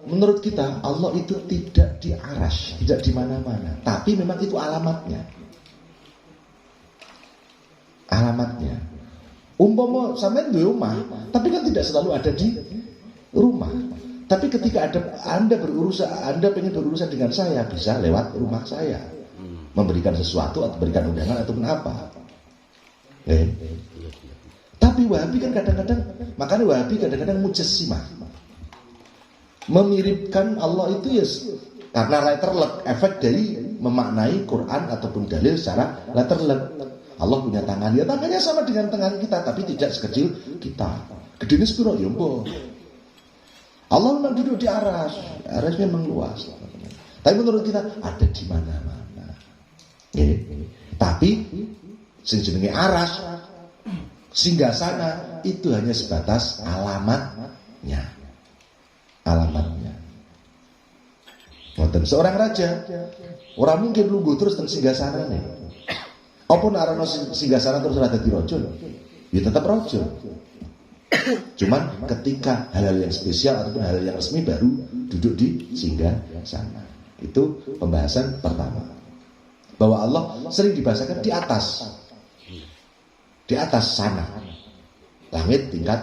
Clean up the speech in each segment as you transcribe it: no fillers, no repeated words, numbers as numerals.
menurut kita Allah itu tidak di arasy, tidak di mana-mana, tapi memang itu alamatnya. Alamatnya. Umpama sampean duwe omah, tapi kan tidak selalu ada di rumah. Tapi ketika Anda pengen berurusan dengan saya, bisa lewat rumah saya, memberikan sesuatu atau berikan undangan ataupun apa. Tapi Wahabi kan kadang-kadang, makanya Wahabi kadang-kadang mujassimah, memiripkan Allah itu ya karena letterlek, efek dari memaknai Quran ataupun dalil secara letterlek. Allah punya tangan, ya tangannya sama dengan tangan kita, tapi tidak sekecil kita. Gedene sepiro ya mbok. Allah memang duduk di arasnya memang luas. Tapi menurut kita ada di mana-mana. Tapi sing jenenge aras, singgasana itu hanya sebatas alamatnya. Alamatnya. Wonten seorang raja, orang mungkin lungguh terus teng singgasanane. Apa nek ana singgasana terus ora dadi raja? Ya tetap raja. Cuman ketika hal-hal yang spesial ataupun hal yang resmi baru duduk di singgasana. Itu pembahasan pertama. Bahwa Allah sering dibahasakan di atas. Di atas sana. Langit tingkat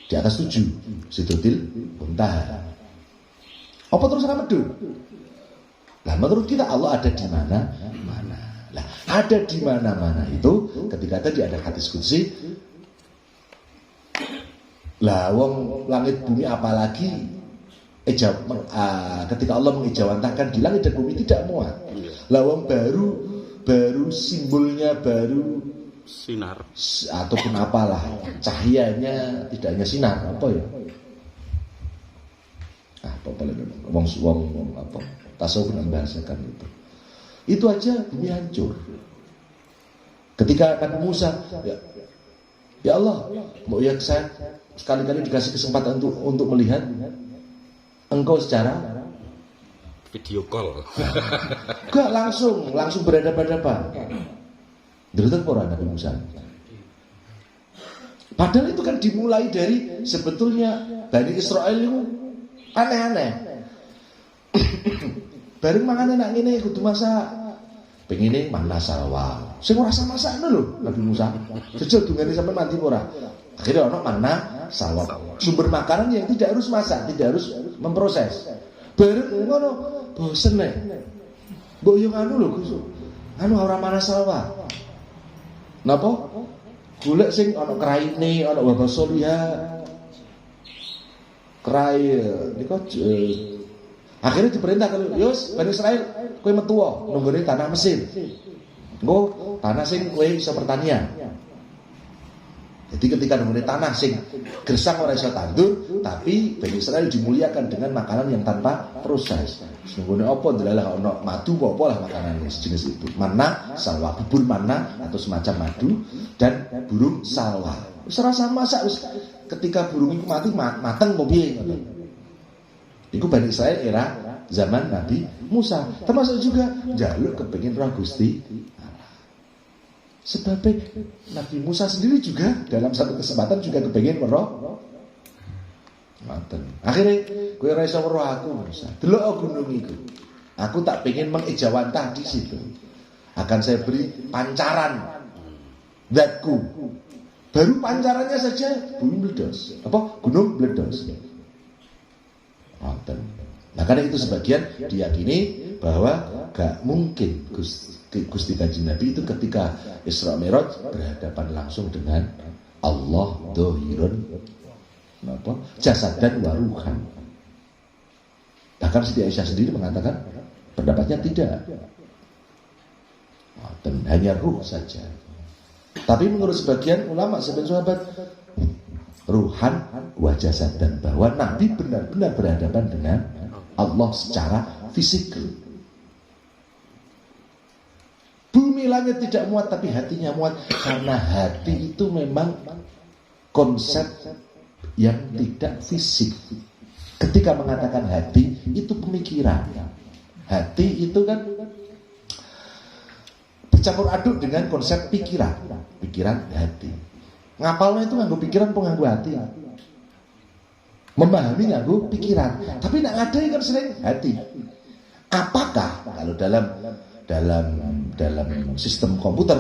di atas 7. Sidratil Muntaha. Apa terus medun? Nah, menurut kita Allah ada di mana-mana. Nah, ada di mana-mana itu ketika tadi ada hadis qudsi. Lah wong langit bumi apalagi ketika Allah mengijawantahkan di langit dan bumi tidak muat. Lah wong baru simbolnya baru sinar ataupun apalah, cahayanya tidak hanya sinar, apa ya? Apa boleh wong apa? Tasawuf membahasakan itu. Itu aja bumi hancur. Ketika Nabi Musa, ya Allah, mau ya saya sekali-kali dikasih kesempatan untuk melihat engkau secara video call. Enggak langsung berhadapan-hadapan. Derita para Nabi Musa. Padahal itu kan dimulai dari sebetulnya Bani Israel itu aneh-aneh. Bareng mangane nak ngene kudu masak. Pengine mana salwa. Sing ora masak lho Nabi Musa. Jejal dungane sampean mati ora. Akhirnya ono mana salwa. Sumber makanan yang tidak harus masak, tidak harus memproses. Bareng ngono bosen nek. Mbok yo anu lho Gus. Anu ora mana salwa. Napa? Golek sing ana kraine, ana wabah soliha. Krai niku akhirnya diperintah kalau yos Bani Israel kowe metu nunggone tanah Mesir. Engko tanah sing kowe iso pertanian. Jadi ketika nunggone tanah sing gersang ora iso tandur, tapi Bani Israel dimuliakan dengan makanan yang tanpa proses. Nunggone apa ndelalah ono madu apa lah makanan sejenis itu. Mana salwa, bubur mana atau semacam madu dan burung salwa. Wis rasa masak wis ketika burung itu mati mateng apa piye ngoten. Iku Bani Israel era zaman Nabi Musa. Termasuk juga njaluk kepengin roh Gusti Allah. Sebab Nabi Musa sendiri juga dalam satu kesempatan juga kepengin roh ngoten. Akhirnya kowe ora iso weruh aku Musa. Delok gunung iku. Aku tak pengen mengijawantah di situ. Akan saya beri pancaran zatku. Baru pancarannya saja bumi meledos. Apa? Gunung meledos. Nah karena itu sebagian diyakini bahwa gak mungkin Gusti Kanjeng Nabi itu ketika Isra Mi'raj berhadapan langsung dengan Allah dohirun jasad dan waruhan. Bahkan Siti Aisyah sendiri mengatakan pendapatnya tidak, dan hanya ruh saja. Tapi menurut sebagian ulama, sebagian sahabat, ruhan wa jasad, dan bahwa Nabi benar-benar berhadapan dengan Allah secara fisik. Bumi langit tidak muat, tapi hatinya muat. Karena hati itu memang konsep yang tidak fisik. Ketika mengatakan hati, itu pemikiran. Hati itu kan bercampur aduk dengan konsep pikiran. Pikiran hati. Ngapalnya itu nganggo pikiran apa nganggo hati? Memahami nganggo pikiran. Tapi nak ngadai kan sering hati. Apakah kalau dalam sistem komputer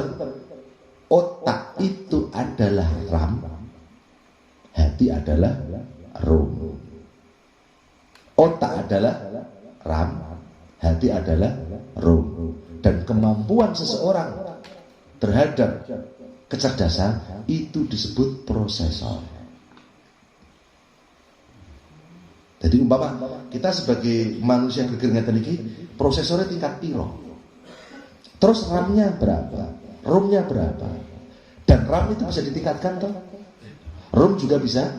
otak itu adalah RAM, hati adalah ROM. Otak adalah RAM, hati adalah ROM. Dan kemampuan seseorang terhadap kecerdasan itu disebut prosesor. Jadi umpama kita sebagai manusia gegeringan iki prosesornya tingkat piro. Terus RAM-nya berapa? ROM-nya berapa? Dan RAM itu bisa ditingkatkan toh? ROM juga bisa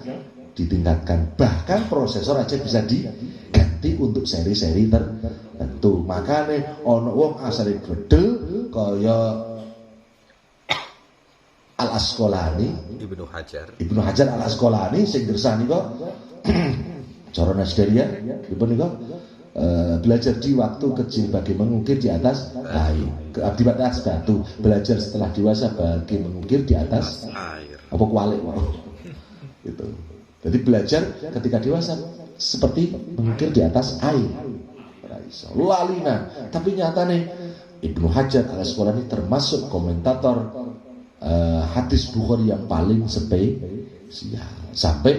ditingkatkan. Bahkan prosesor aja bisa diganti untuk seri-seri tertentu. Makanya ono wong asale gede kaya Al-Asqalani, Ibnu Hajar Al-Asqalani sing gersani kok cara Nasdaria dipun niku belajar di waktu kecil bagi mengukir di atas kain, di atas batu. Belajar setelah dewasa bagi mengukir di atas air. Apa kualik gitu. Jadi belajar ketika dewasa seperti mengukir di atas air. Lalina. Tapi nyatane Ibnu Hajar Al-Asqalani termasuk komentator hadis Bukhari yang paling spesial. Sampai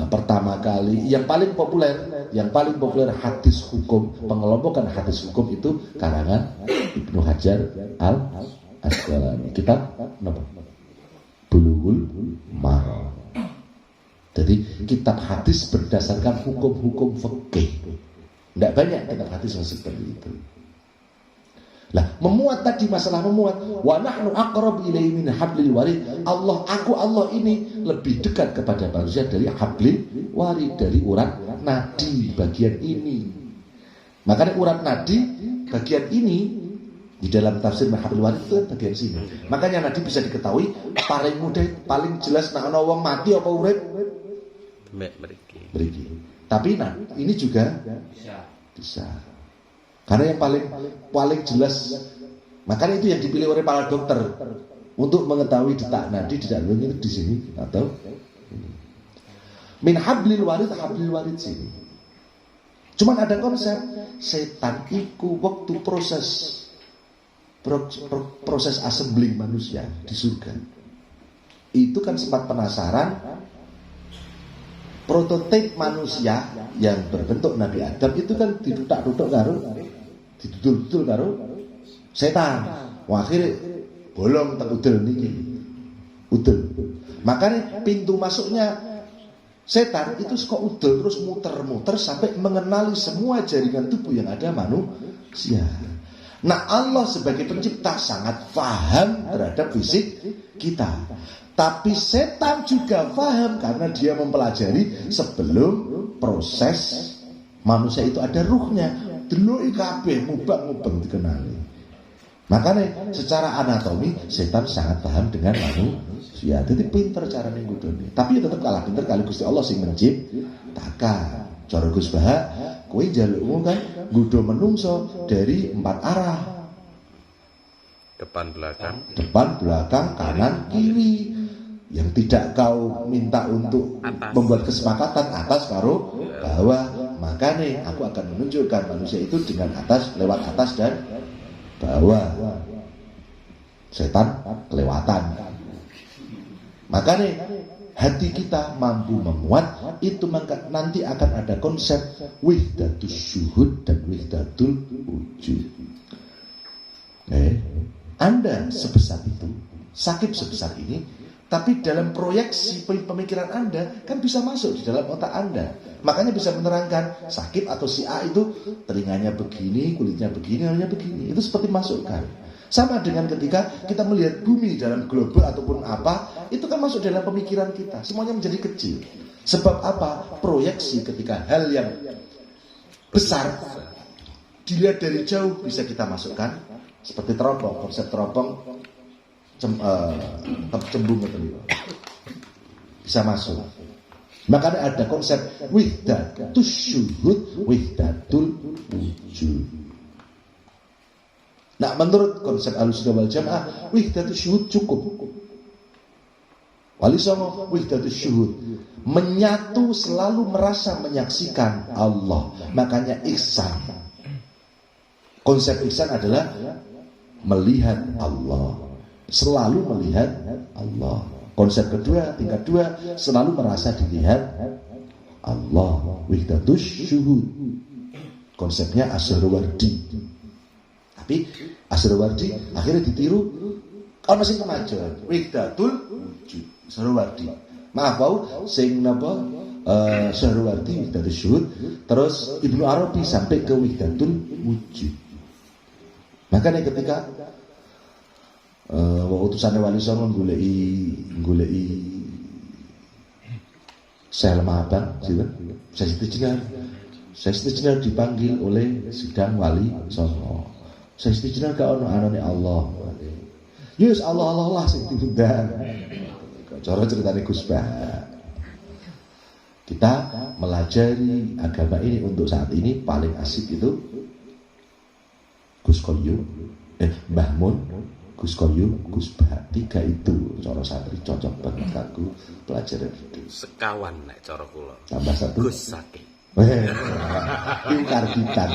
pertama kali yang paling populer hadis hukum, pengelompokan hadis hukum itu karangan Ibnu Hajar Al-Asqalani. Kitab apa? Bulughul Maram. Jadi kitab hadis berdasarkan hukum-hukum fikih. Tidak banyak kitab hadis yang seperti itu. Lah, memuat tadi masalah memuat. Wa nahnu aqrabu ilaihi min hablil warid. Allah ini lebih dekat kepada manusia dari hablil warid, dari urat nadi bagian ini. Makanya urat nadi bagian ini di dalam tafsir hablil warid itu bagian sini. Makanya nadi bisa diketahui paling mudah, paling jelas nek ana wong mati apa urip. Mriki. Tapi ini juga bisa. Karena yang paling jelas, makanya itu yang dipilih oleh para dokter untuk mengetahui detak nadi di dalam itu di sini atau ini. Min hablil warid sini. Cuman ada konsep setan iku waktu proses assembling manusia di surga. Itu kan sempat penasaran. Prototip manusia yang berbentuk Nabi Adam itu kan diduduk-duduk didudul karo setan. Wah, akhirnya bolong teng udel niki. Udel. Makanya pintu masuknya setan itu suka udel terus muter-muter sampai mengenali semua jaringan tubuh yang ada manusia. Nah, Allah sebagai pencipta sangat paham terhadap fisik kita. Tapi setan juga paham karena dia mempelajari sebelum proses manusia itu ada ruhnya. Deloki kabeh mubang-mubang dikenali. Makanya secara anatomi setan sangat paham dengan manusia. Jadi pinter cara nggudoni. Tapi tetap kalah pinter kali Gusti Allah sing menciptakan. Cara Gus Baha, kowe njalukmu kan nggodho menungso dari 4 arah. Depan belakang, kanan, kiri. Yang tidak kau minta untuk membuat kesepakatan atas karo bawah. Makanya aku akan menunjukkan manusia itu dengan lewat atas dan bawah. Setan kelewatan. Makanya hati kita mampu memuat itu, maka nanti akan ada konsep wihdatus syuhud dan wihdatul wujud. Anda sebesar itu, sakit sebesar ini, tapi dalam proyeksi pemikiran Anda kan bisa masuk di dalam otak Anda. Makanya bisa menerangkan sakit atau si A itu telinganya begini, kulitnya begini, hanya begini. Itu seperti masukkan. Sama dengan ketika kita melihat bumi dalam global ataupun apa, itu kan masuk dalam pemikiran kita. Semuanya menjadi kecil. Sebab apa? Proyeksi ketika hal yang besar dilihat dari jauh bisa kita masukkan. Seperti teropong, konsep teropong cembung itu bisa masuk. Makanya ada konsep wihdatus syuhud, wihdatul wujud. Nah, menurut konsep Ahlussunnah wal Jamaah, wihdatus syuhud cukup. Wali songo wihdatus syuhud. menyatu, selalu merasa menyaksikan Allah. Makanya ihsan. Konsep ihsan adalah melihat Allah, selalu melihat Allah. Konsep kedua, tingkat dua, selalu merasa dilihat Allah. Wihdatus syuhud. Konsepnya Asy'arwardi. Tapi Asy'arwardi akhirnya ditiru ana sing kemajuan. Wihdatul wujud. Asy'arwardi. Maaf wau sing napa Asy'arwardi wihdatus syuhud, terus Ibnu Arabi sampai ke wihdatul wujud. Makanya ketika utusannya Wali Songo goleki Syekh Abang, saya Siti Jenar dipanggil oleh sidang Wali Songo. Saya Siti Jenar gak ono anane Allah. Yes Allah lah sing diundang. Cara ceritane Gus Bah. Kita melajari agama ini untuk saat ini paling asik itu Gus Koyum, Mbah Mun, Gus Koyum, Gus Bah. Tiga itu cara santri cocok banget aku pelajaran itu. Sekawan nek cara kula. Tambah satu Gus Sakit. Itu karbitan.